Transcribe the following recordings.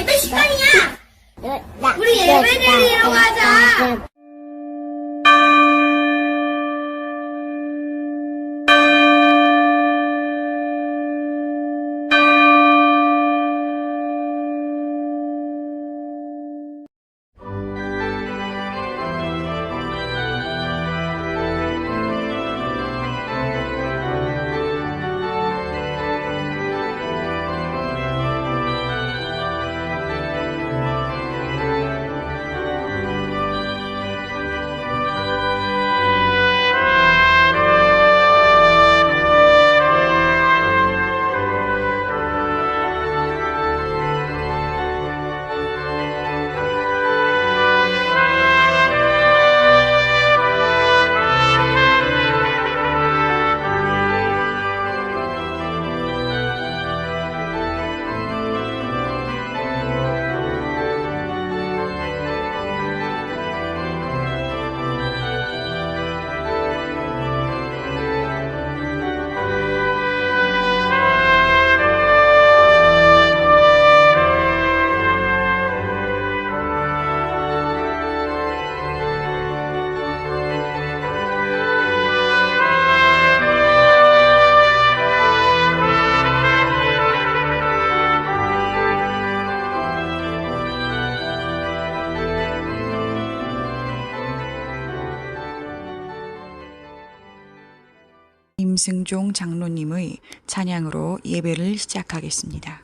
예배 시간이야. 우리 예배 드리러 가자. 임승종 장로님의 찬양으로 예배를 시작하겠습니다.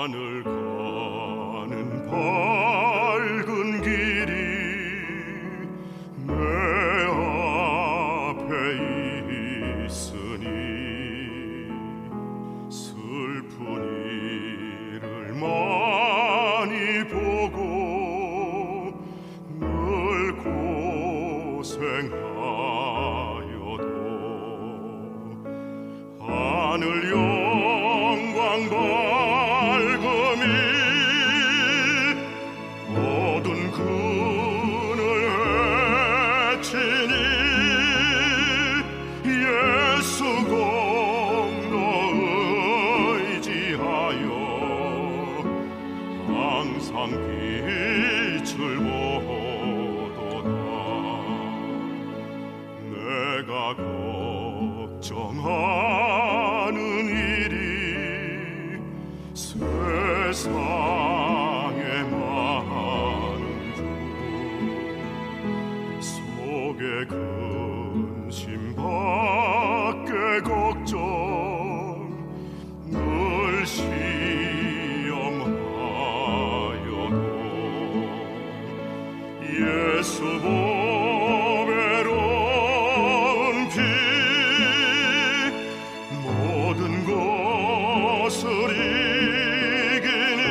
하늘 가는 밝은 길이 내 앞에 있으니 슬픈 일을 많이 보고 늘 고생하여도 하늘 영광 밝음이 모든 그늘 헤치니 예수 공로 의지하여 항상 빛을 보도다. 내가 걱정하는 일이 세상에 많은 주 속에 근심 밖에 걱정 늘 시험하여도 예수 보배로운 피 모든 것을 이기니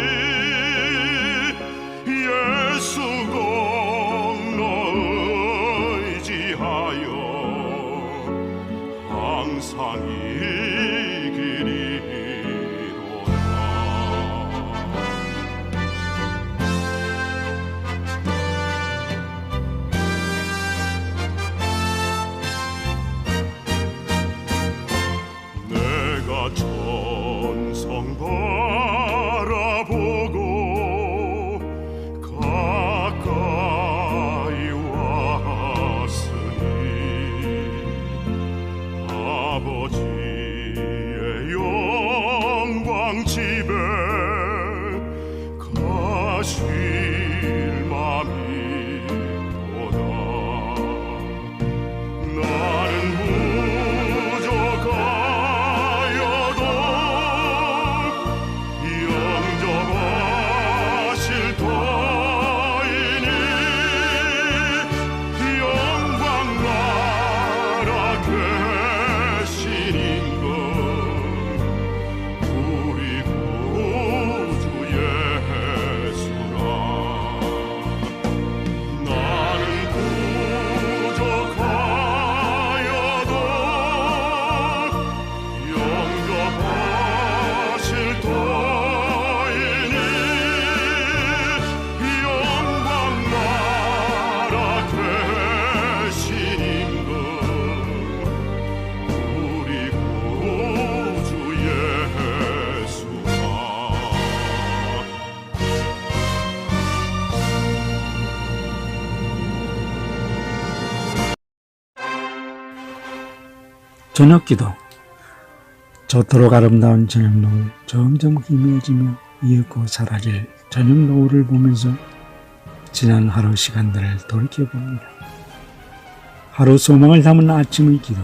저녁기도. 저토록 아름다운 저녁 노을, 점점 희미해지며 이윽고 사라질 저녁 노을을 보면서 지난 하루 시간들을 돌이켜봅니다. 하루 소망을 담은 아침의 기도,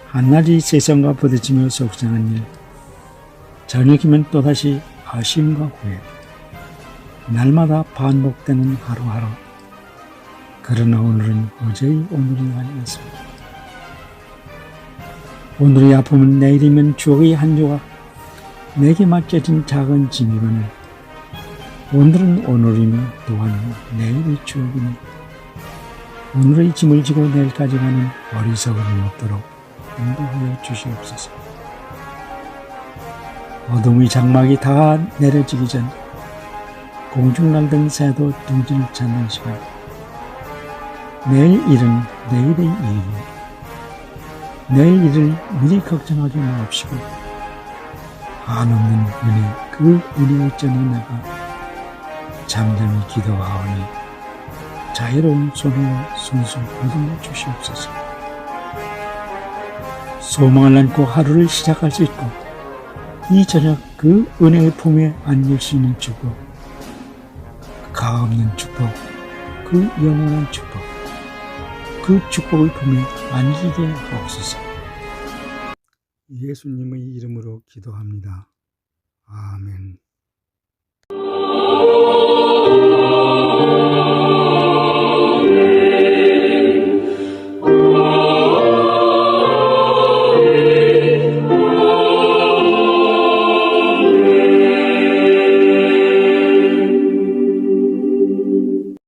한낮이 세상과 부딪히며 속상한 일, 저녁이면 또다시 아쉬움과 후회, 날마다 반복되는 하루하루. 그러나 오늘은 어제의 오늘이 아니었습니다. 오늘의 아픔은 내일이면 추억의 한 조각, 내게 맡겨진 작은 짐이거늘, 오늘은 오늘이며 또한 내일의 추억이니 오늘의 짐을 지고 내일까지 가는 어리석음이 없도록 인도하여 주시옵소서. 어둠의 장막이 다 내려지기 전 공중 날던 새도 둥지를 찾는 시간, 내일 일은 내일의 일이니 내일 일을 미리 걱정하지 마옵시고 한없는 은혜, 그 은혜의 전에 내가 잠잠히 기도하오니 자유로운 손으로 순수 거듭나 주시옵소서. 소망을 안고 하루를 시작할 수 있고 이 저녁 그 은혜의 품에 안길 수 있는 축복, 가없는 축복, 그 영원한 축복, 그 축복의 품에 안기게 하옵소서. 예수님의 이름으로 기도합니다. 아멘.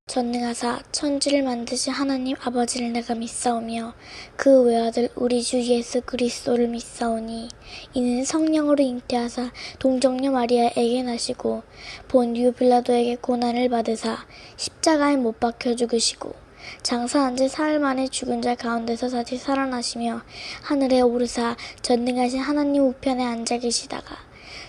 전능하사 천지를 만드신 하나님 아버지를 내가 믿사오며 그 외아들 우리 주 예수 그리스도를 믿사오니 이는 성령으로 잉태하사 동정녀 마리아에게 나시고 본디오 빌라도에게 고난을 받으사 십자가에 못 박혀 죽으시고 장사한 지 사흘 만에 죽은 자 가운데서 다시 살아나시며 하늘에 오르사 전능하신 하나님 우편에 앉아 계시다가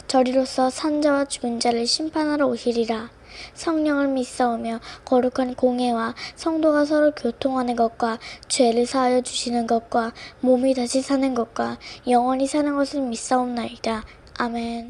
저리로서 산자와 죽은 자를 심판하러 오시리라. 성령을 믿사오며 거룩한 공회와 성도가 서로 교통하는 것과 죄를 사하여 주시는 것과 몸이 다시 사는 것과 영원히 사는 것을 믿사옵나이다. 아멘.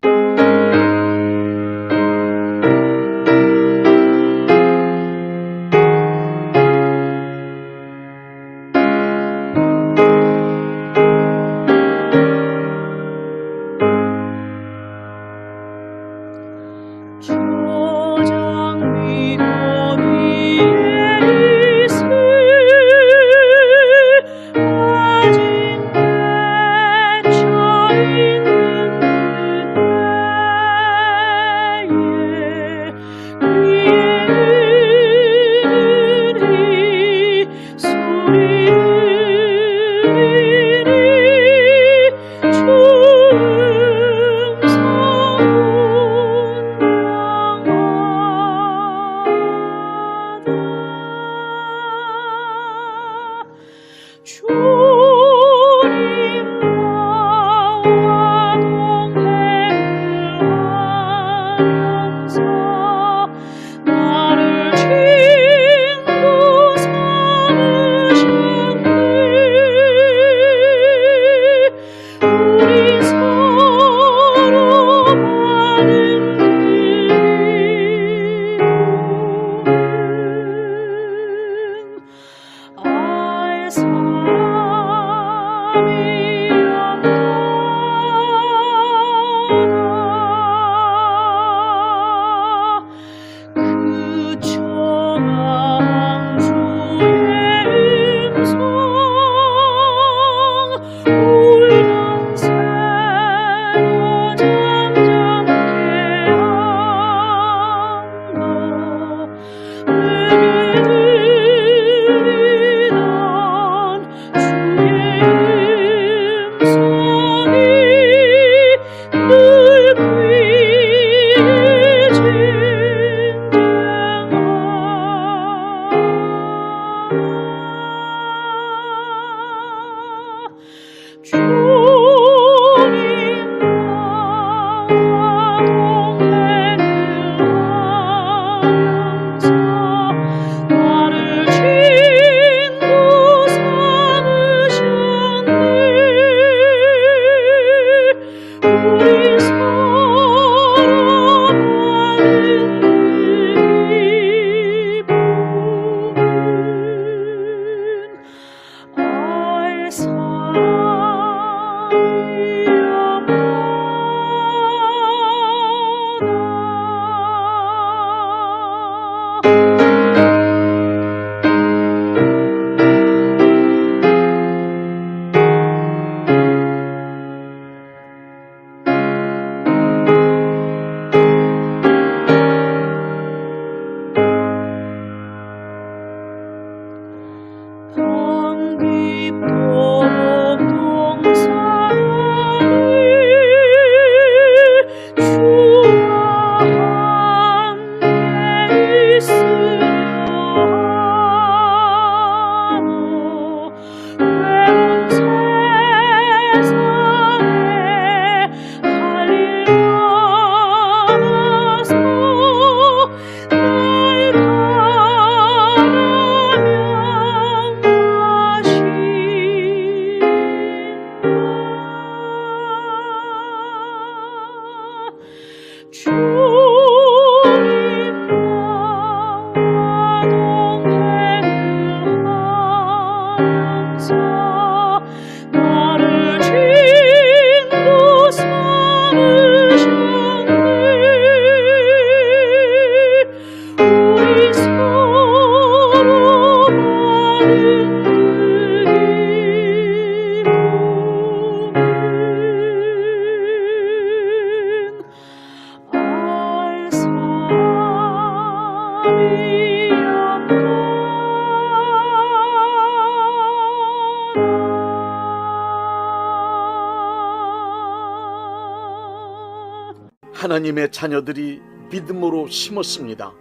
하나님의 자녀들이 믿음으로 심었습니다.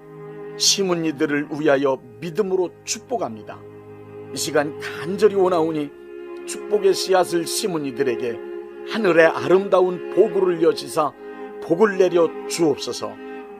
심은 이들을 위하여 믿음으로 축복합니다. 이 시간 간절히 원하오니 축복의 씨앗을 심은 이들에게 하늘의 아름다운 보고를 여시사 복을 내려 주옵소서.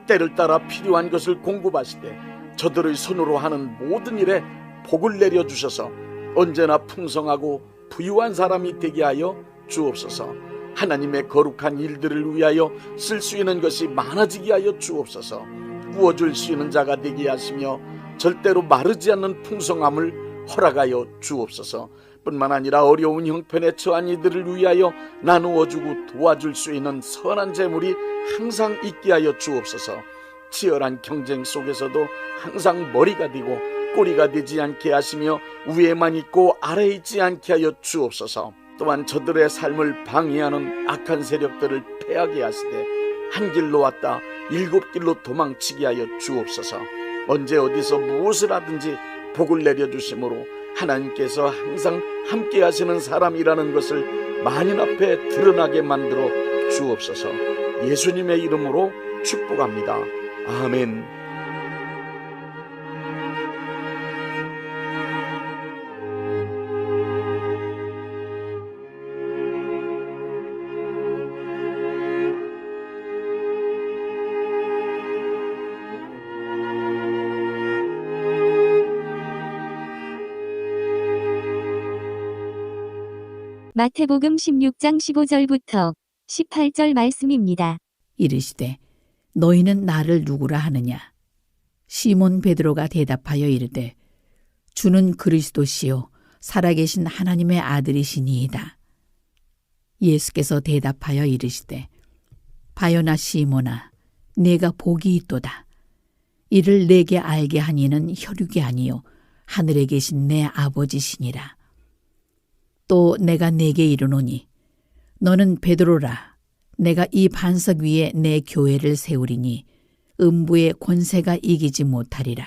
때를 따라 필요한 것을 공급하시되 저들의 손으로 하는 모든 일에 복을 내려 주셔서 언제나 풍성하고 부유한 사람이 되게 하여 주옵소서. 하나님의 거룩한 일들을 위하여 쓸 수 있는 것이 많아지게 하여 주옵소서. 부어줄 수 있는 자가 되게 하시며 절대로 마르지 않는 풍성함을 허락하여 주옵소서. 뿐만 아니라 어려운 형편에 처한 이들을 위하여 나누어주고 도와줄 수 있는 선한 재물이 항상 있게 하여 주옵소서. 치열한 경쟁 속에서도 항상 머리가 되고 꼬리가 되지 않게 하시며 위에만 있고 아래에 있지 않게 하여 주옵소서. 또한 저들의 삶을 방해하는 악한 세력들을 패하게 하시되 한 길로 왔다 7길로 도망치게 하여 주옵소서. 언제 어디서 무엇을 하든지 복을 내려주심으로 하나님께서 항상 함께 하시는 사람이라는 것을 만인 앞에 드러나게 만들어 주옵소서. 예수님의 이름으로 축복합니다. 아멘. 마태복음 16장 15절부터 18절 말씀입니다. 이르시되 너희는 나를 누구라 하느냐? 시몬 베드로가 대답하여 이르되 주는 그리스도시요 살아계신 하나님의 아들이시니이다. 예수께서 대답하여 이르시되 바요나 시몬아 네가 복이 있도다. 이를 내게 알게 한 이는 혈육이 아니요 하늘에 계신 내 아버지시니라. 또 내가 네게 이르노니 너는 베드로라. 내가 이 반석 위에 내 교회를 세우리니 음부의 권세가 이기지 못하리라.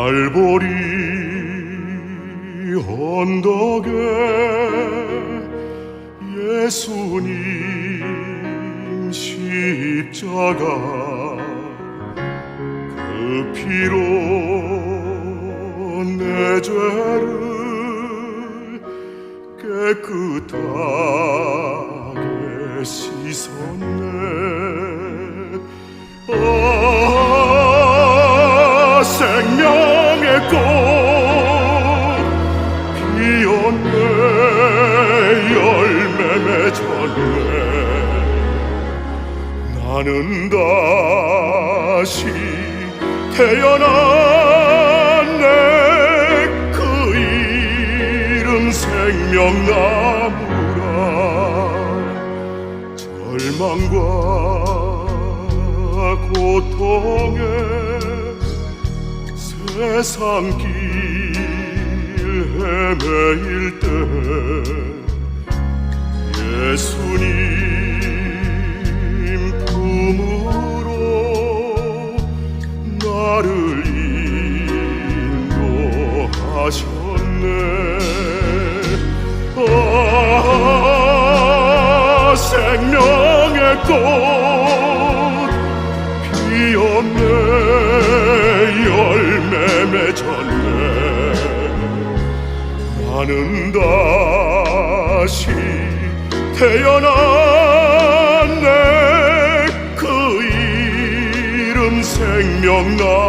갈보리 언덕에 예수님 십자가 그 피로 내 죄를 깨끗하게 씻었네. 생명의 꽃 피었네. 열매 맺었네. 나는 다시 태어났네. 그 이름 생명나무라. 절망과 고통에 세상 길 헤매일 때 예수님 품으로 나를 인도하셨네. 생명의 꽃 피었네. 열매 맺었네. 나는 다시 태어났네. 그 이름 생명나무라.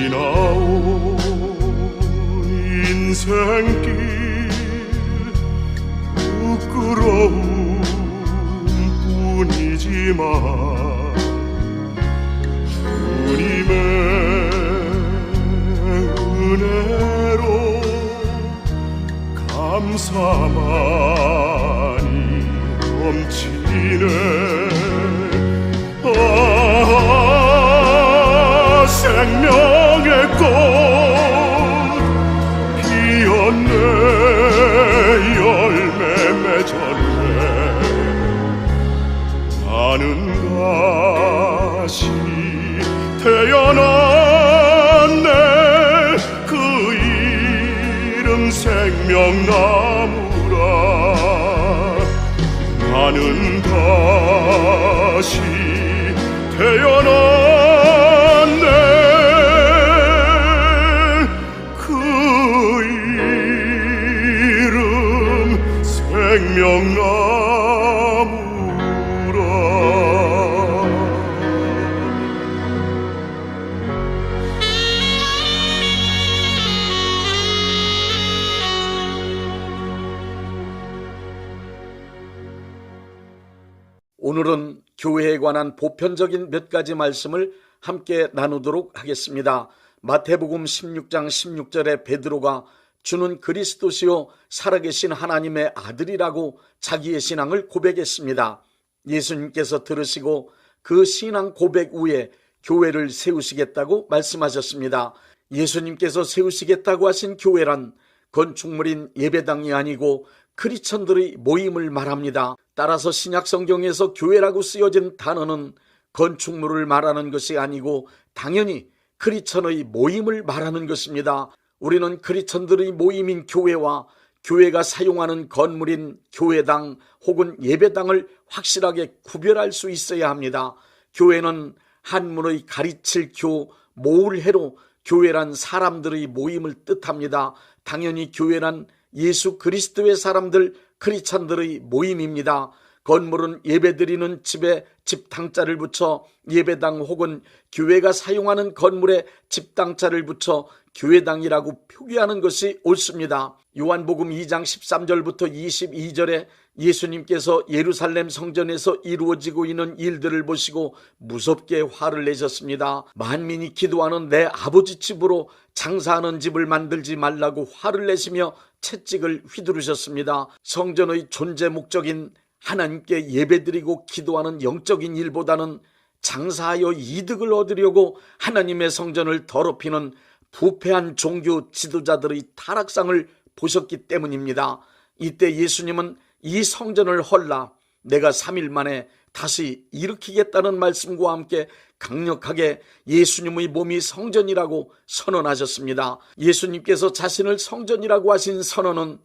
지나온 인생길 부끄러움 뿐이지만 주님의 은혜로 감사만이 넘치네. 생명의 꽃 피었네. 열매 맺었네. 나는 다시 태어났네. 그 이름 생명나무라. 나는 다시 태어났네. 그 이름 생명나무라. 오늘은 교회에 관한 보편적인 몇 가지 말씀을 함께 나누도록 하겠습니다. 마태복음 16장 16절에 베드로가 주는 그리스도시요 살아계신 하나님의 아들이라고 자기의 신앙을 고백했습니다. 예수님께서 들으시고 그 신앙 고백 후에 교회를 세우시겠다고 말씀하셨습니다. 예수님께서 세우시겠다고 하신 교회란 건축물인 예배당이 아니고 크리스천들의 모임을 말합니다. 따라서 신약 성경에서 교회라고 쓰여진 단어는 건축물을 말하는 것이 아니고 당연히 크리스천의 모임을 말하는 것입니다. 우리는 크리스천들의 모임인 교회와 교회가 사용하는 건물인 교회당 혹은 예배당을 확실하게 구별할 수 있어야 합니다. 교회는 한문의 가르칠 교, 모을 해로 교회란 사람들의 모임을 뜻합니다. 당연히 교회란 예수 그리스도의 사람들, 크리스천들의 모임입니다. 건물은 예배드리는 집에 집당자를 붙여 예배당 혹은 교회가 사용하는 건물에 집당자를 붙여 교회당이라고 표기하는 것이 옳습니다. 요한복음 2장 13절부터 22절에 예수님께서 예루살렘 성전에서 이루어지고 있는 일들을 보시고 무섭게 화를 내셨습니다. 만민이 기도하는 내 아버지 집으로 장사하는 집을 만들지 말라고 화를 내시며 채찍을 휘두르셨습니다. 성전의 존재 목적인 하나님께 예배드리고 기도하는 영적인 일보다는 장사하여 이득을 얻으려고 하나님의 성전을 더럽히는 부패한 종교 지도자들의 타락상을 보셨기 때문입니다. 이때 예수님은 이 성전을 헐라 내가 3일 만에 다시 일으키겠다는 말씀과 함께 강력하게 예수님의 몸이 성전이라고 선언하셨습니다. 예수님께서 자신을 성전이라고 하신 선언은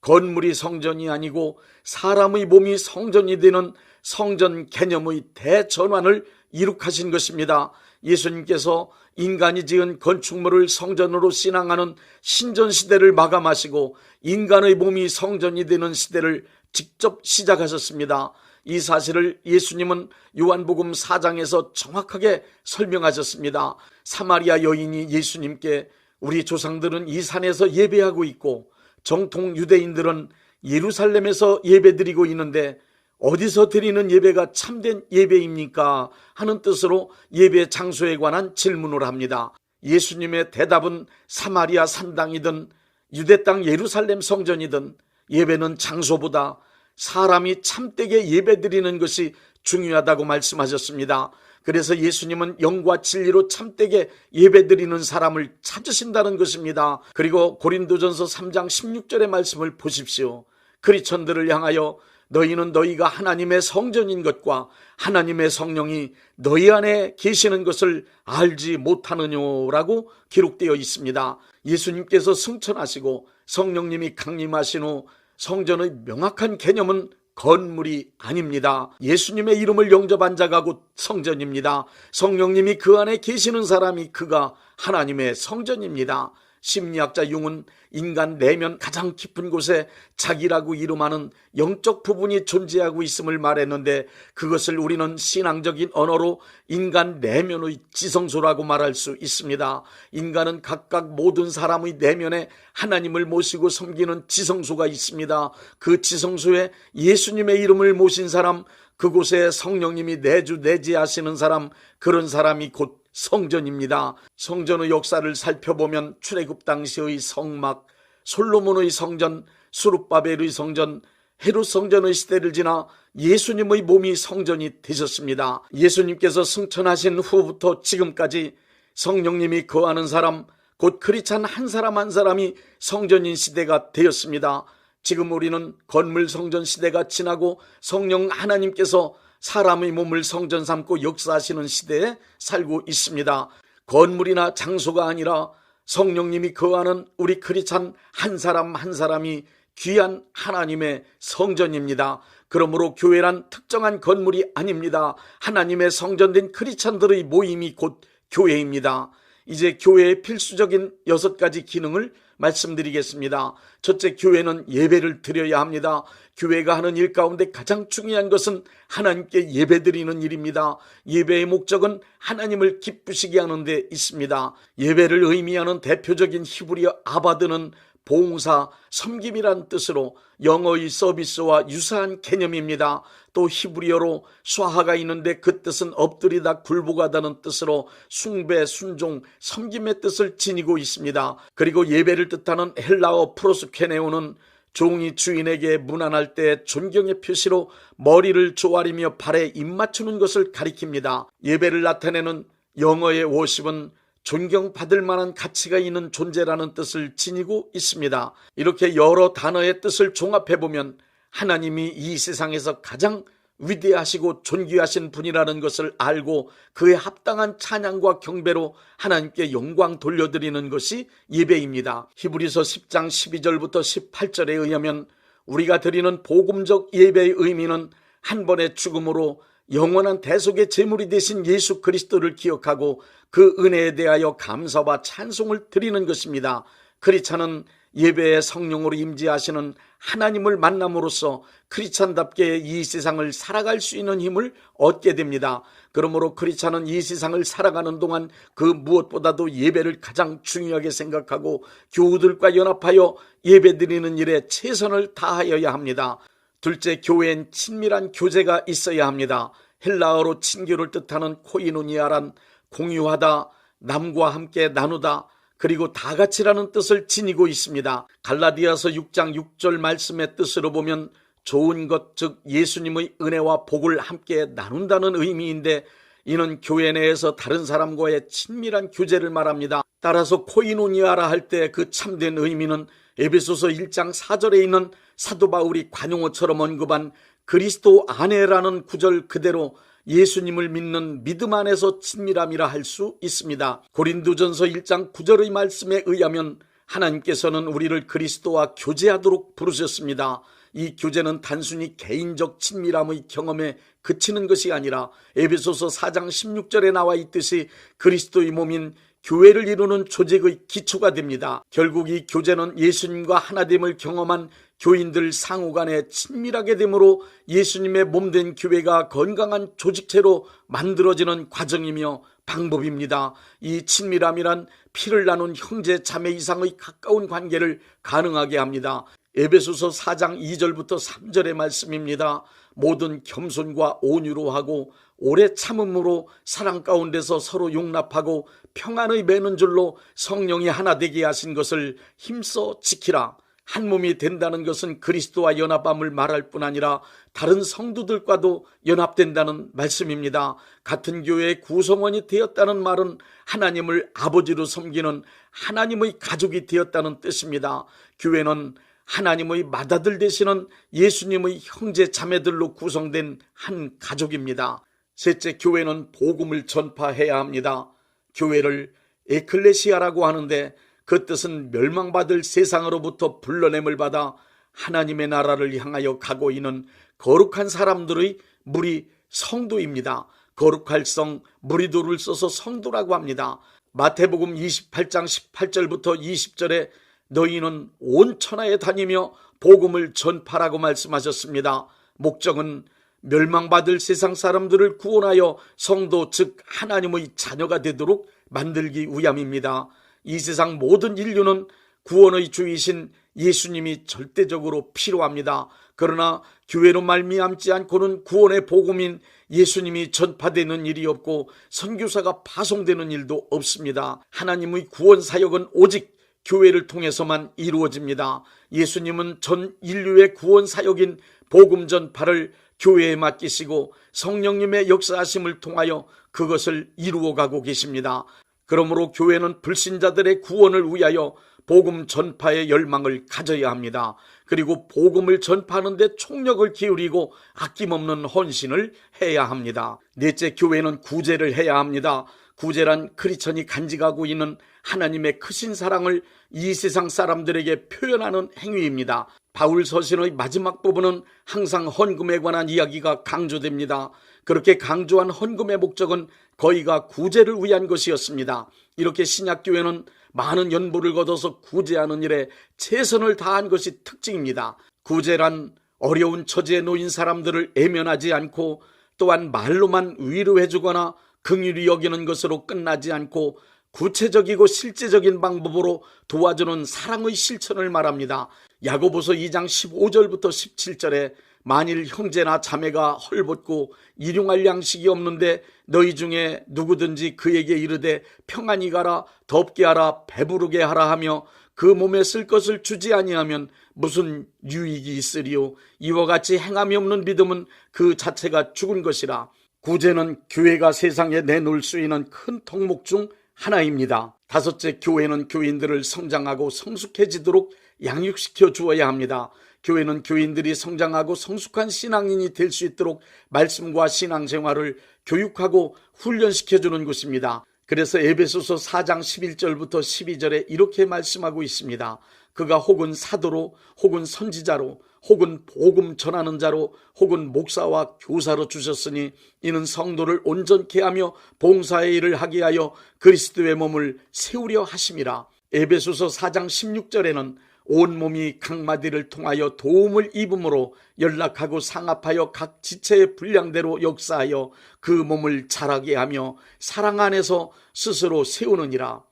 건물이 성전이 아니고 사람의 몸이 성전이 되는 성전 개념의 대전환을 이룩하신 것입니다. 예수님께서 인간이 지은 건축물을 성전으로 신앙하는 신전시대를 마감하시고 인간의 몸이 성전이 되는 시대를 직접 시작하셨습니다. 이 사실을 예수님은 요한복음 4장에서 정확하게 설명하셨습니다. 사마리아 여인이 예수님께 우리 조상들은 이 산에서 예배하고 있고 정통 유대인들은 예루살렘에서 예배드리고 있는데 어디서 드리는 예배가 참된 예배입니까? 하는 뜻으로 예배 장소에 관한 질문을 합니다. 예수님의 대답은 사마리아 산당이든 유대 땅 예루살렘 성전이든 예배는 장소보다 사람이 참되게 예배드리는 것이 중요하다고 말씀하셨습니다. 그래서 예수님은 영과 진리로 참되게 예배드리는 사람을 찾으신다는 것입니다. 그리고 고린도전서 3장 16절의 말씀을 보십시오. 크리스천들을 향하여 너희는 너희가 하나님의 성전인 것과 하나님의 성령이 너희 안에 계시는 것을 알지 못하느냐라고 기록되어 있습니다. 예수님께서 승천하시고 성령님이 강림하신 후 성전의 명확한 개념은 건물이 아닙니다. 예수님의 이름을 영접한 자가 곧 성전입니다. 성령님이 그 안에 계시는 사람이 그가 하나님의 성전입니다. 심리학자 융은 인간 내면 가장 깊은 곳에 자기라고 이름하는 영적 부분이 존재하고 있음을 말했는데, 그것을 우리는 신앙적인 언어로 인간 내면의 지성소라고 말할 수 있습니다. 인간은 각각 모든 사람의 내면에 하나님을 모시고 섬기는 지성소가 있습니다. 그 지성소에 예수님의 이름을 모신 사람, 그곳에 성령님이 내주내지하시는 사람, 그런 사람이 곧 성전입니다. 성전의 역사를 살펴보면 출애굽 당시의 성막, 솔로몬의 성전, 수룹바벨의 성전, 헤롯 성전의 시대를 지나 예수님의 몸이 성전이 되셨습니다. 예수님께서 승천하신 후부터 지금까지 성령님이 거하는 사람, 곧 크리스찬 한 사람 한 사람이 성전인 시대가 되었습니다. 지금 우리는 건물 성전 시대가 지나고 성령 하나님께서 사람의 몸을 성전 삼고 역사하시는 시대에 살고 있습니다. 건물이나 장소가 아니라 성령님이 거하는 우리 크리스찬 한 사람 한 사람이 귀한 하나님의 성전입니다. 그러므로 교회란 특정한 건물이 아닙니다. 하나님의 성전된 크리스찬들의 모임이 곧 교회입니다. 이제 교회의 필수적인 6가지 기능을 말씀드리겠습니다. 첫째, 교회는 예배를 드려야 합니다. 교회가 하는 일 가운데 가장 중요한 것은 하나님께 예배드리는 일입니다. 예배의 목적은 하나님을 기쁘시게 하는 데 있습니다. 예배를 의미하는 대표적인 히브리어 아바드는 봉사, 섬김이란 뜻으로 영어의 서비스와 유사한 개념입니다. 또 히브리어로 쏴하가 있는데 그 뜻은 엎드리다 굴복하다는 뜻으로 숭배, 순종, 섬김의 뜻을 지니고 있습니다. 그리고 예배를 뜻하는 헬라어 프로스케네오는 종이 주인에게 문안할 때 존경의 표시로 머리를 조아리며 발에 입 맞추는 것을 가리킵니다. 예배를 나타내는 영어의 워십은 존경받을 만한 가치가 있는 존재라는 뜻을 지니고 있습니다. 이렇게 여러 단어의 뜻을 종합해보면 하나님이 이 세상에서 가장 위대하시고 존귀하신 분이라는 것을 알고 그에 합당한 찬양과 경배로 하나님께 영광 돌려드리는 것이 예배입니다. 히브리서 10장 12절부터 18절에 의하면 우리가 드리는 복음적 예배의 의미는 한 번의 죽음으로 영원한 대속의 제물이 되신 예수 그리스도를 기억하고 그 은혜에 대하여 감사와 찬송을 드리는 것입니다. 크리스찬은 예배의 성령으로 임재하시는 하나님을 만남으로써 크리스찬답게 이 세상을 살아갈 수 있는 힘을 얻게 됩니다. 그러므로 크리스찬은 이 세상을 살아가는 동안 그 무엇보다도 예배를 가장 중요하게 생각하고 교우들과 연합하여 예배드리는 일에 최선을 다하여야 합니다. 둘째, 교회엔 친밀한 교제가 있어야 합니다. 헬라어로 친교를 뜻하는 코이노니아란 공유하다, 남과 함께 나누다, 그리고 다같이라는 뜻을 지니고 있습니다. 갈라디아서 6장 6절 말씀의 뜻으로 보면 좋은 것, 즉 예수님의 은혜와 복을 함께 나눈다는 의미인데, 이는 교회 내에서 다른 사람과의 친밀한 교제를 말합니다. 따라서 코이노니아라 할 때 그 참된 의미는 에베소서 1장 4절에 있는 사도 바울이 관용어처럼 언급한 그리스도 안에라는 구절 그대로 예수님을 믿는 믿음 안에서 친밀함이라 할 수 있습니다. 고린도전서 1장 9절의 말씀에 의하면 하나님께서는 우리를 그리스도와 교제하도록 부르셨습니다. 이 교제는 단순히 개인적 친밀함의 경험에 그치는 것이 아니라 에베소서 4장 16절에 나와 있듯이 그리스도의 몸인 교회를 이루는 조직의 기초가 됩니다. 결국 이 교제는 예수님과 하나됨을 경험한 교인들 상호 간에 친밀하게 됨으로 예수님의 몸된 교회가 건강한 조직체로 만들어지는 과정이며 방법입니다. 이 친밀함이란 피를 나눈 형제 자매 이상의 가까운 관계를 가능하게 합니다. 에베소서 4장 2절부터 3절의 말씀입니다. 모든 겸손과 온유로 하고 오래 참음으로 사랑 가운데서 서로 용납하고 평안의 매는 줄로 성령이 하나 되게 하신 것을 힘써 지키라. 한 몸이 된다는 것은 그리스도와 연합함을 말할 뿐 아니라 다른 성도들과도 연합된다는 말씀입니다. 같은 교회의 구성원이 되었다는 말은 하나님을 아버지로 섬기는 하나님의 가족이 되었다는 뜻입니다. 교회는 하나님의 맏아들 되시는 예수님의 형제 자매들로 구성된 한 가족입니다. 셋째, 교회는 복음을 전파해야 합니다. 교회를 에클레시아라고 하는데 그 뜻은 멸망받을 세상으로부터 불러냄을 받아 하나님의 나라를 향하여 가고 있는 거룩한 사람들의 무리 성도입니다. 거룩할 성, 무리도를 써서 성도라고 합니다. 마태복음 28장 18절부터 20절에 너희는 온 천하에 다니며 복음을 전파라고 말씀하셨습니다. 목적은 멸망받을 세상 사람들을 구원하여 성도 즉 하나님의 자녀가 되도록 만들기 위함입니다. 이 세상 모든 인류는 구원의 주이신 예수님이 절대적으로 필요합니다. 그러나 교회로 말미암지 않고는 구원의 복음인 예수님이 전파되는 일이 없고 선교사가 파송되는 일도 없습니다. 하나님의 구원 사역은 오직 교회를 통해서만 이루어집니다. 예수님은 전 인류의 구원 사역인 복음 전파를 교회에 맡기시고 성령님의 역사하심을 통하여 그것을 이루어가고 계십니다. 그러므로 교회는 불신자들의 구원을 위하여 복음 전파의 열망을 가져야 합니다. 그리고 복음을 전파하는 데 총력을 기울이고 아낌없는 헌신을 해야 합니다. 넷째, 교회는 구제를 해야 합니다. 구제란 크리스천이 간직하고 있는 하나님의 크신 사랑을 이 세상 사람들에게 표현하는 행위입니다. 바울 서신의 마지막 부분은 항상 헌금에 관한 이야기가 강조됩니다. 그렇게 강조한 헌금의 목적은 거의가 구제를 위한 것이었습니다. 이렇게 신약교회는 많은 연보를 거둬서 구제하는 일에 최선을 다한 것이 특징입니다. 구제란 어려운 처지에 놓인 사람들을 애면하지 않고 또한 말로만 위로해주거나 긍휼히 여기는 것으로 끝나지 않고 구체적이고 실제적인 방법으로 도와주는 사랑의 실천을 말합니다. 야고보서 2장 15절부터 17절에 만일 형제나 자매가 헐벗고 일용할 양식이 없는데 너희 중에 누구든지 그에게 이르되 평안히 가라, 덥게 하라, 배부르게 하라 하며 그 몸에 쓸 것을 주지 아니하면 무슨 유익이 있으리요. 이와 같이 행함이 없는 믿음은 그 자체가 죽은 것이라. 구제는 교회가 세상에 내놓을 수 있는 큰 덕목 중 하나입니다. 다섯째, 교회는 교인들을 성장하고 성숙해지도록 양육시켜 주어야 합니다. 교회는 교인들이 성장하고 성숙한 신앙인이 될 수 있도록 말씀과 신앙생활을 교육하고 훈련시켜주는 곳입니다. 그래서 에베소서 4장 11절부터 12절에 이렇게 말씀하고 있습니다. 그가 혹은 사도로 혹은 선지자로 혹은 복음 전하는 자로 혹은 목사와 교사로 주셨으니 이는 성도를 온전케 하며 봉사의 일을 하게 하여 그리스도의 몸을 세우려 하심이라. 에베소서 4장 16절에는 온몸이 각 마디를 통하여 도움을 입음으로 연락하고 상합하여 각 지체의 분량대로 역사하여 그 몸을 자라게 하며 사랑 안에서 스스로 세우느니라.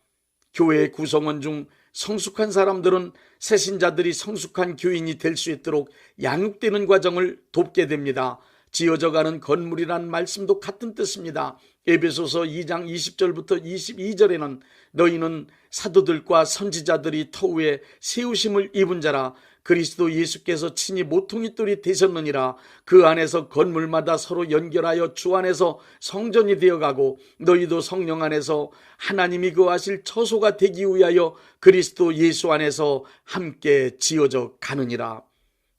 교회의 구성원 중 성숙한 사람들은 새신자들이 성숙한 교인이 될 수 있도록 양육되는 과정을 돕게 됩니다. 지어져가는 건물이란 말씀도 같은 뜻입니다. 에베소서 2장 20절부터 22절에는 너희는 사도들과 선지자들이 터위에 세우심을 입은 자라 그리스도 예수께서 친히 모퉁이 돌이 되셨느니라. 그 안에서 건물마다 서로 연결하여 주 안에서 성전이 되어가고 너희도 성령 안에서 하나님이 거하실 처소가 되기 위하여 그리스도 예수 안에서 함께 지어져 가느니라.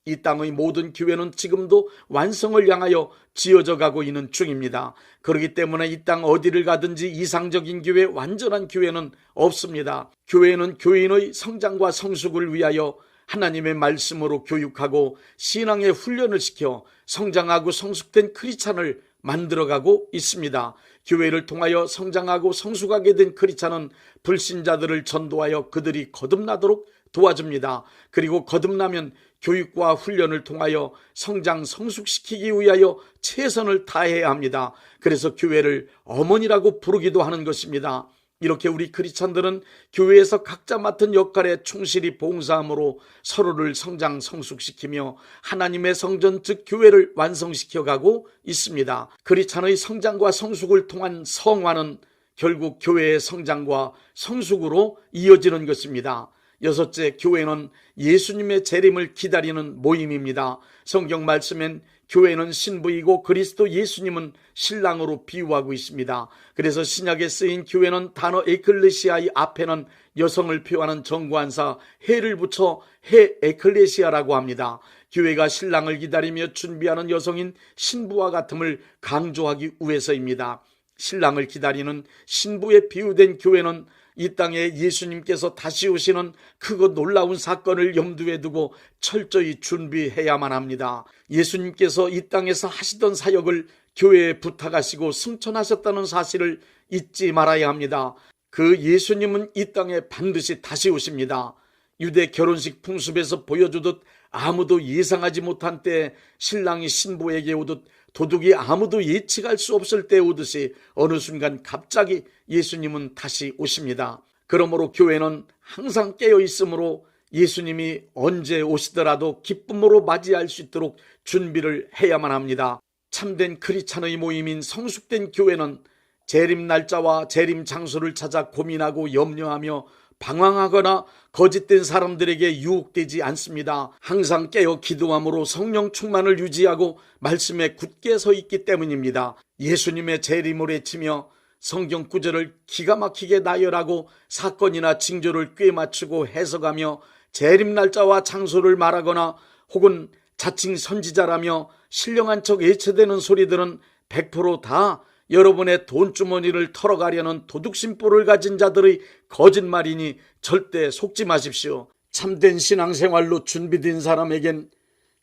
이 땅의 모든 교회는 지금도 완성을 향하여 지어져 가고 있는 중입니다. 그렇기 때문에 이 땅 어디를 가든지 이상적인 교회, 완전한 교회는 없습니다. 교회는 교인의 성장과 성숙을 위하여 하나님의 말씀으로 교육하고 신앙의 훈련을 시켜 성장하고 성숙된 크리스찬을 만들어가고 있습니다. 교회를 통하여 성장하고 성숙하게 된 크리스찬은 불신자들을 전도하여 그들이 거듭나도록 도와줍니다. 그리고 거듭나면 교육과 훈련을 통하여 성장 성숙시키기 위하여 최선을 다해야 합니다. 그래서 교회를 어머니라고 부르기도 하는 것입니다. 이렇게 우리 크리스찬들은 교회에서 각자 맡은 역할에 충실히 봉사함으로 서로를 성장 성숙시키며 하나님의 성전 즉 교회를 완성시켜가고 있습니다. 크리스찬의 성장과 성숙을 통한 성화는 결국 교회의 성장과 성숙으로 이어지는 것입니다. 여섯째, 교회는 예수님의 재림을 기다리는 모임입니다. 성경 말씀엔 교회는 신부이고 그리스도 예수님은 신랑으로 비유하고 있습니다. 그래서 신약에 쓰인 교회는 단어 에클레시아의 앞에는 여성을 표하는 정관사 해를 붙여 해 에클레시아라고 합니다. 교회가 신랑을 기다리며 준비하는 여성인 신부와 같음을 강조하기 위해서입니다. 신랑을 기다리는 신부에 비유된 교회는 이 땅에 예수님께서 다시 오시는 크고 놀라운 사건을 염두에 두고 철저히 준비해야만 합니다. 예수님께서 이 땅에서 하시던 사역을 교회에 부탁하시고 승천하셨다는 사실을 잊지 말아야 합니다. 그 예수님은 이 땅에 반드시 다시 오십니다. 유대 결혼식 풍습에서 보여주듯 아무도 예상하지 못한 때에 신랑이 신부에게 오듯 도둑이 아무도 예측할 수 없을 때 오듯이 어느 순간 갑자기 예수님은 다시 오십니다. 그러므로 교회는 항상 깨어 있으므로 예수님이 언제 오시더라도 기쁨으로 맞이할 수 있도록 준비를 해야만 합니다. 참된 크리스찬의 모임인 성숙된 교회는 재림 날짜와 재림 장소를 찾아 고민하고 염려하며 방황하거나 거짓된 사람들에게 유혹되지 않습니다. 항상 깨어 기도함으로 성령 충만을 유지하고 말씀에 굳게 서 있기 때문입니다. 예수님의 재림을 외치며 성경 구절을 기가 막히게 나열하고 사건이나 징조를 꿰 맞추고 해석하며 재림 날짜와 장소를 말하거나 혹은 자칭 선지자라며 신령한 척 예체되는 소리들은 100% 여러분의 돈주머니를 털어가려는 도둑심보를 가진 자들의 거짓말이니 절대 속지 마십시오. 참된 신앙생활로 준비된 사람에겐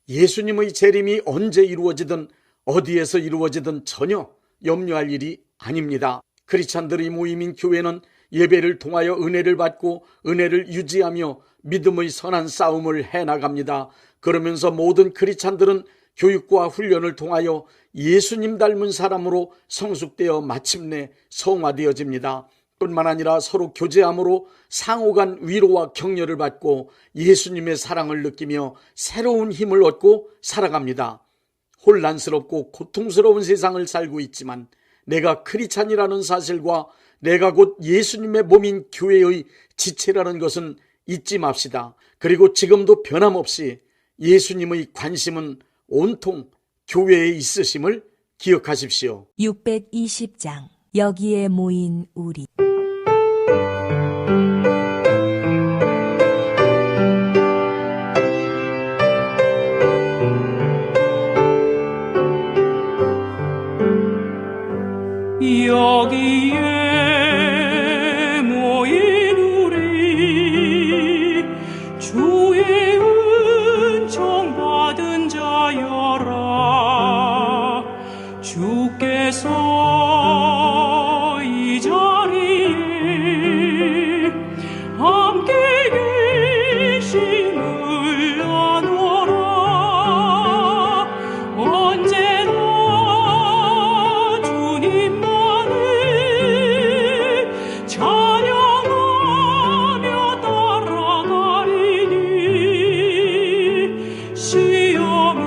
예수님의 재림이 언제 이루어지든 어디에서 이루어지든 전혀 염려할 일이 아닙니다. 크리스찬들의 모임인 교회는 예배를 통하여 은혜를 받고 은혜를 유지하며 믿음의 선한 싸움을 해나갑니다. 그러면서 모든 크리스찬들은 교육과 훈련을 통하여 예수님 닮은 사람으로 성숙되어 마침내 성화되어집니다. 뿐만 아니라 서로 교제함으로 상호간 위로와 격려를 받고 예수님의 사랑을 느끼며 새로운 힘을 얻고 살아갑니다. 혼란스럽고 고통스러운 세상을 살고 있지만 내가 크리스찬이라는 사실과 내가 곧 예수님의 몸인 교회의 지체라는 것은 잊지 맙시다. 그리고 지금도 변함없이 예수님의 관심은 온통 교회에 있으심을 기억하십시오. 620장 여기에 모인 우리. 여기에 모인 우리 주의 은총 받은 자여라. 주께서 이 자리에 함께 계심을 아노라. 언제나 주님만을 찬양하며 따라가리니 시험을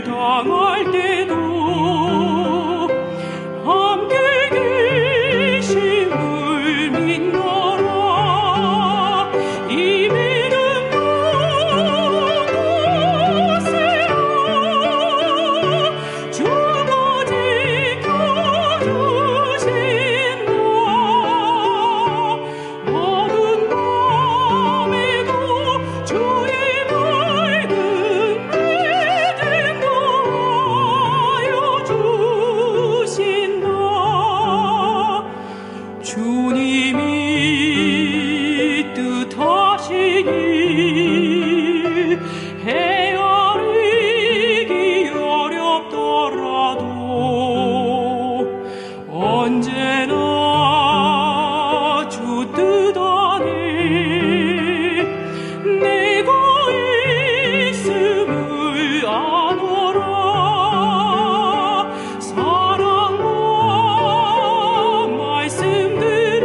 당할 때도 함께 계심을 믿노라. 이 믿음 모으세요. 주가 지켜주신다. 어두운 밤에도 주의 밝은 믿음 더하여 주신다. 주님이 뜻하시니 헤아리기 어렵더라도 언제나 주 뜻 안에 내가 있음을 아노라. 사랑과 말씀들이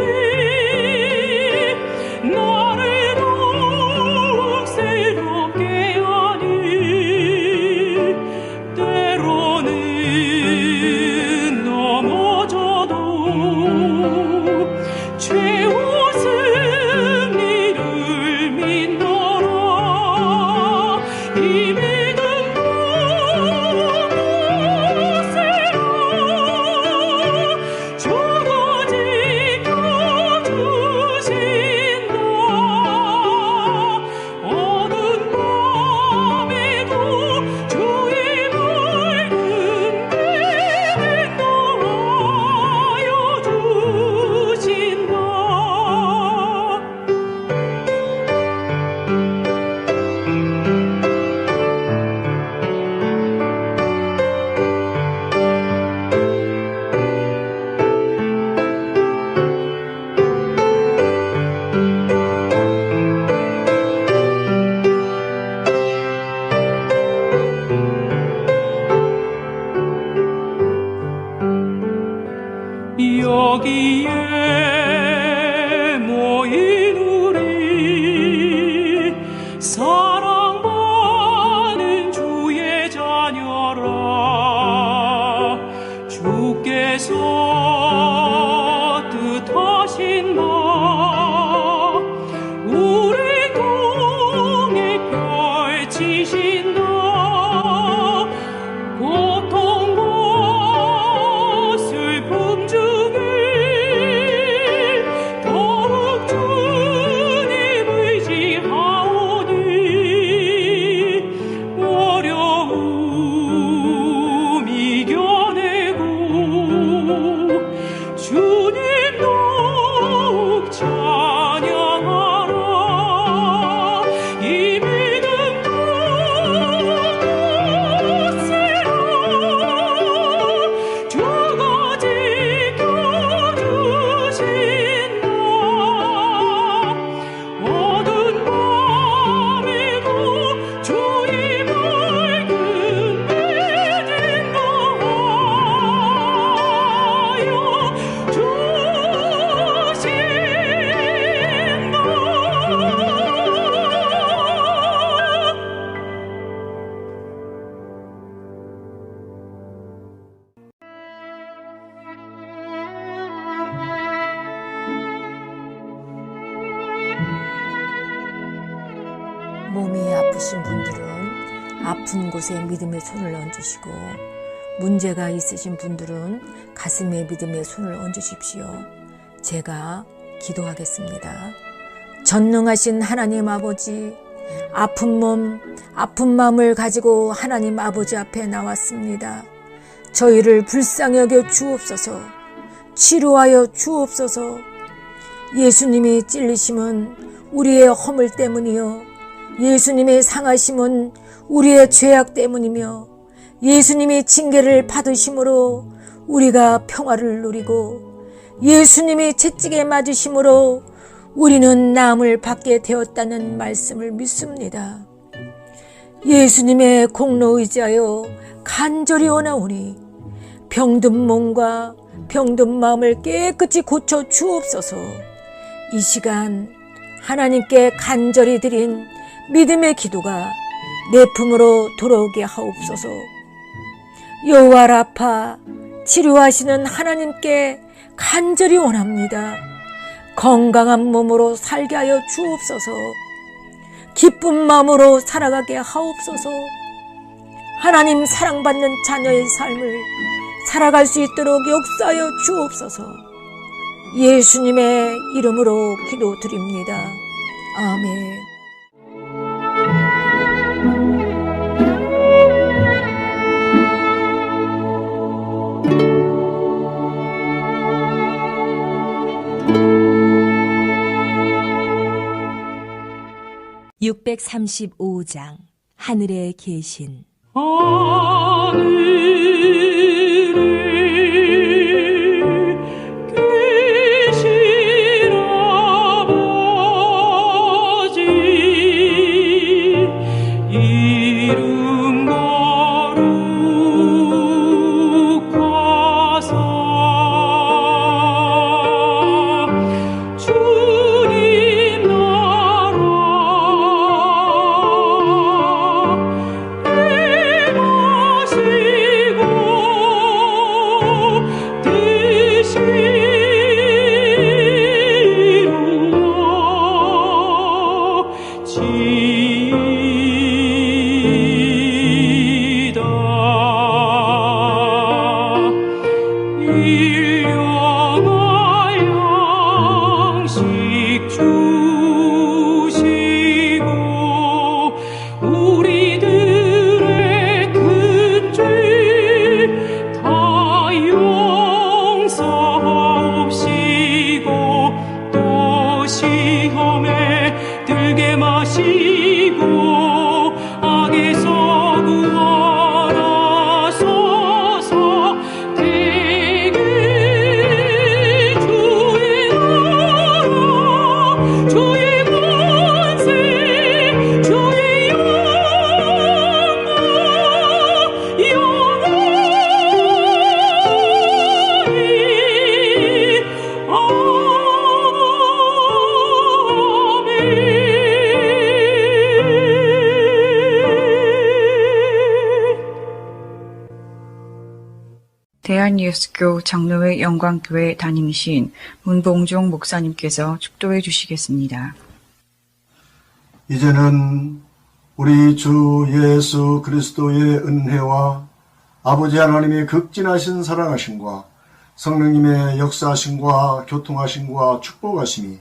사랑받는 주의 자녀라. 주께서 뜻하신 바 우리 통에 펼치신다. 고통과 슬픔 중에 더욱 주님 의지하오니 어려움 이겨내고 주님 더욱 찬양하라. 이 믿음 굳세라. 주가 지켜주신다. 어두운 밤에도 주의 밝은 믿음 거하여 주신다. 몸이 아프신 분들은 아픈 곳에 믿음의 손을 얹으시고, 문제가 있으신 분들은 가슴에 믿음의 손을 얹으십시오. 제가 기도하겠습니다. 전능하신 하나님 아버지, 아픈 몸, 아픈 마음을 가지고 하나님 아버지 앞에 나왔습니다. 저희를 불쌍히 여겨 주옵소서. 치료하여 주옵소서. 예수님이 찔리심은 우리의 허물 때문이요, 예수님의 상하심은 우리의 죄악 때문이며, 예수님이 징계를 받으심으로 우리가 평화를 누리고, 예수님이 채찍에 맞으심으로 우리는 나음을 받게 되었다는 말씀을 믿습니다. 예수님의 공로 의지하여 간절히 원하오니 병든 몸과 병든 마음을 깨끗이 고쳐 주옵소서. 이 시간 하나님께 간절히 드린 믿음의 기도가 내 품으로 돌아오게 하옵소서. 여호와 라파, 치료하시는 하나님께 간절히 원합니다. 건강한 몸으로 살게 하여 주옵소서. 기쁜 마음으로 살아가게 하옵소서. 하나님 사랑받는 자녀의 삶을 살아갈 수 있도록 역사하여 주옵소서. 예수님의 이름으로 기도드립니다. 아멘. (635장) 하늘에 계신 계신 아버지, 이름 거룩하사 주님 나라 부산예수교 장로회 영광교회 담임이신 문봉종 목사님께서 축도해 주시겠습니다. 이제는 우리 주 예수 그리스도의 은혜와 아버지 하나님의 극진하신 사랑하심과 성령님의 역사하심과 교통하심과 축복하심이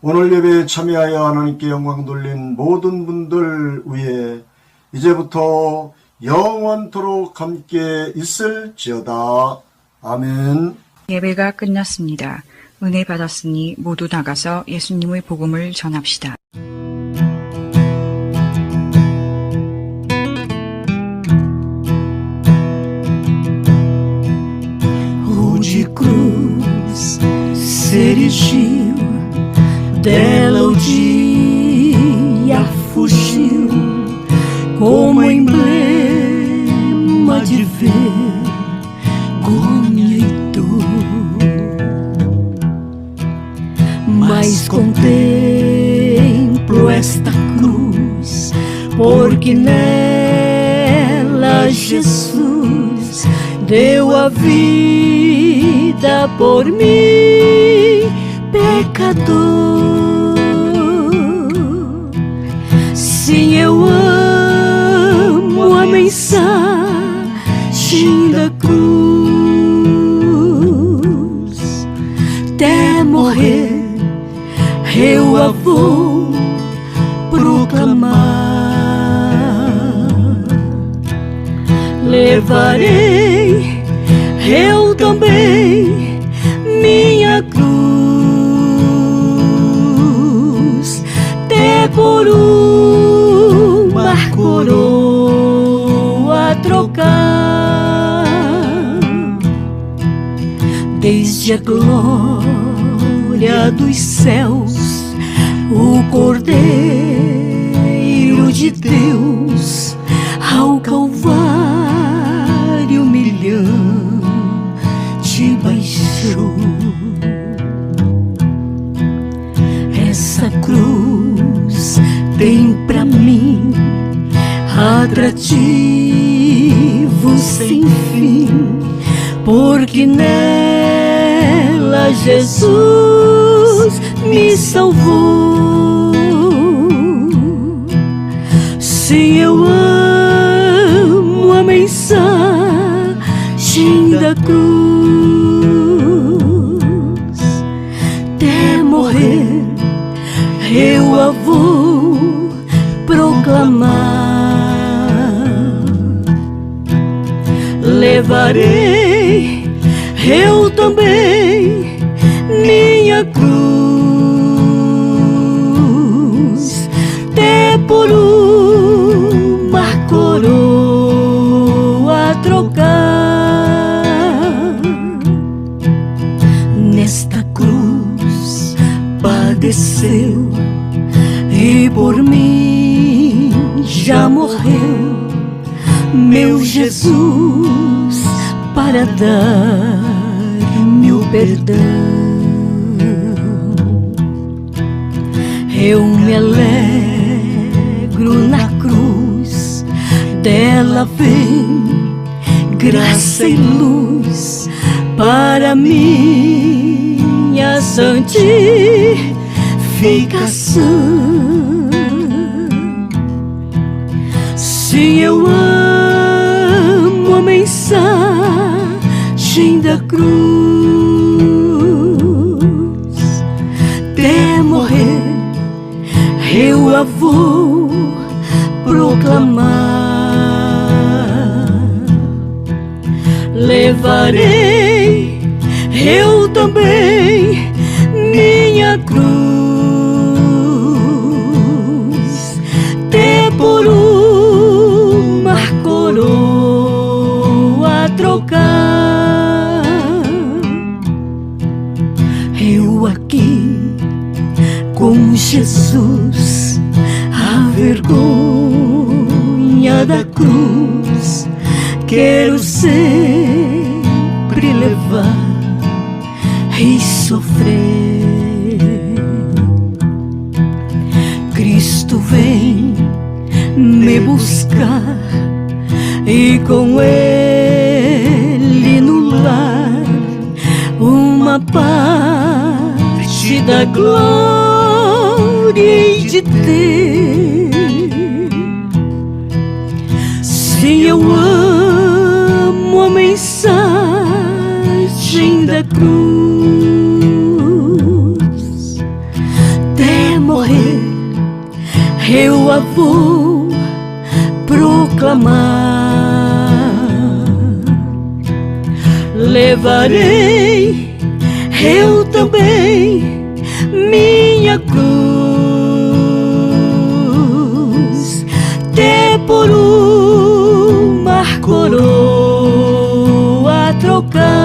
오늘 예배에 참여하여 하나님께 영광 돌린 모든 분들 위에 이제부터 영원토록 함께 있을지어다. 아멘. 예배가 끝났습니다. 은혜 받았으니 모두 나가서 예수님의 복음을 전합시다. Onde cruz se erigiu, dela o dia fugiu, como emblema de vergonha e dor. Mas contemplo esta cruz, porque nela Jesus deu a vida por mim, pecador. Sim, eu amo a mensagem da cruz. Até morrer eu a vou proclamar. Levarei eu também minha cruz, até por uma coroa trocar. Desde a glória dos céus, o Cordeiro de Deus ao Calvário humilhante baixou. Essa cruz tem pra mim atrativo sem fim, porque nela Jesus me salvou. Sim, eu amo a mensagem da cruz. Até morrer eu a vou proclamar. Levarei eu também minha cruz, até por uma coroa trocar. Nesta cruz padeceu e por mim já morreu meu Jesus para dar-me o perdão. Eu me alegro na cruz, dela vem graça e luz para minha santificação. Sim, eu amo a mensagem da cruz, até morrer eu a vou proclamar. Levarei eu também minha cruz, até por uma coroa trocar. Eu aqui com Jesus, a vergonha da cruz quero sempre levar e sofrer. Cristo vem me buscar e com Ele no lar da glória de ter. Se eu amo a mensagem da cruz, até morrer eu a vou proclamar. Levarei eu também minha cruz, até por uma coroa trocar.